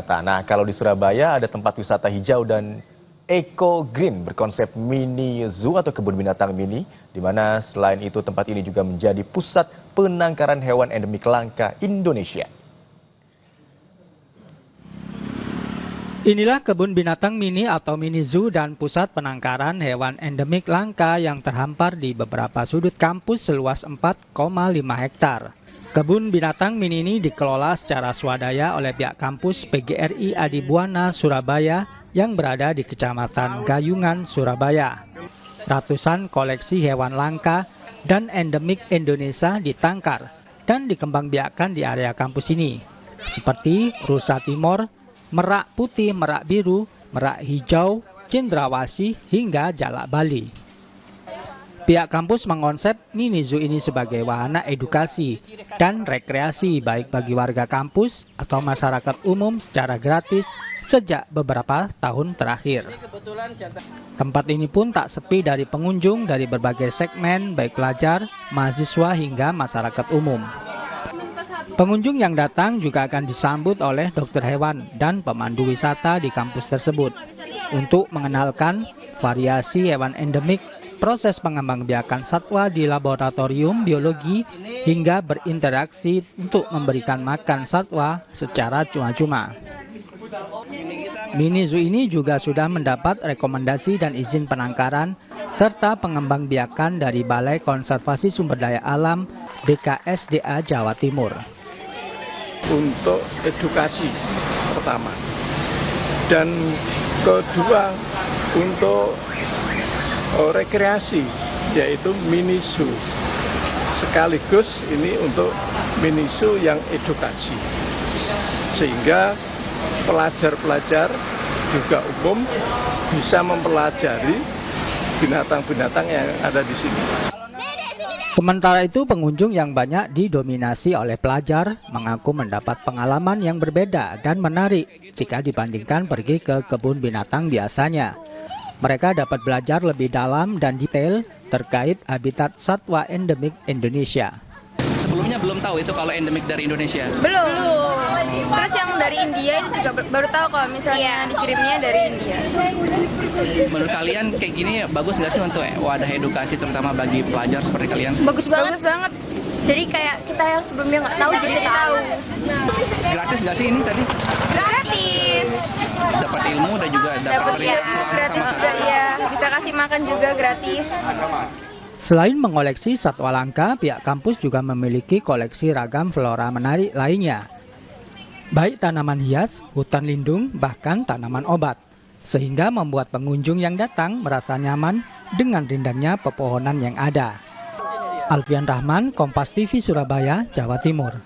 wisata. Nah, kalau di Surabaya ada tempat wisata hijau dan Eco Green berkonsep mini zoo atau kebun binatang mini, di mana selain itu tempat ini juga menjadi pusat penangkaran hewan endemik langka Indonesia. Inilah kebun binatang mini atau mini zoo dan pusat penangkaran hewan endemik langka yang terhampar di beberapa sudut kampus seluas 4,5 hektar. Kebun binatang mini ini dikelola secara swadaya oleh pihak kampus PGRI Adibuana Surabaya yang berada di Kecamatan Gayungan, Surabaya. Ratusan koleksi hewan langka dan endemik Indonesia ditangkar dan dikembangbiakkan di area kampus ini, seperti rusa timor, merak putih, merak biru, merak hijau, cendrawasih, hingga jalak Bali. Pihak kampus mengonsep mini zoo ini sebagai wahana edukasi dan rekreasi baik bagi warga kampus atau masyarakat umum secara gratis sejak beberapa tahun terakhir. Tempat ini pun tak sepi dari pengunjung dari berbagai segmen baik pelajar, mahasiswa hingga masyarakat umum. Pengunjung yang datang juga akan disambut oleh dokter hewan dan pemandu wisata di kampus tersebut untuk mengenalkan variasi hewan endemik, proses pengembangbiakan satwa di laboratorium biologi, hingga berinteraksi untuk memberikan makan satwa secara cuma-cuma. Mini zoo ini juga sudah mendapat rekomendasi dan izin penangkaran serta pengembangbiakan dari Balai Konservasi Sumber Daya Alam BKSDA Jawa Timur. Untuk edukasi pertama, dan kedua untuk rekreasi, yaitu mini zoo. Sekaligus ini untuk mini zoo yang edukasi, sehingga pelajar-pelajar juga umum bisa mempelajari binatang-binatang yang ada di sini. Sementara itu, pengunjung yang banyak didominasi oleh pelajar mengaku mendapat pengalaman yang berbeda dan menarik jika dibandingkan pergi ke kebun binatang biasanya. Mereka dapat belajar lebih dalam dan detail terkait habitat satwa endemik Indonesia. Sebelumnya belum tahu itu kalau endemik dari Indonesia? Belum. Terus yang dari India itu juga baru tahu kalau misalnya dikirimnya dari India. Menurut kalian kayak gini bagus nggak sih untuk wadah edukasi terutama bagi pelajar seperti kalian? Bagus banget. Jadi kayak kita yang sebelumnya nggak tahu jadi tahu. Gratis nggak sih ini tadi? Gratis. Dapat ilmu dan juga dapat ilmu gratis juga ya. Bisa kasih makan juga gratis. Selain mengoleksi satwa langka, pihak kampus juga memiliki koleksi ragam flora menarik lainnya. Baik tanaman hias, hutan lindung, bahkan tanaman obat. Sehingga membuat pengunjung yang datang merasa nyaman dengan rindangnya pepohonan yang ada. Alfian Rahman, Kompas TV Surabaya, Jawa Timur.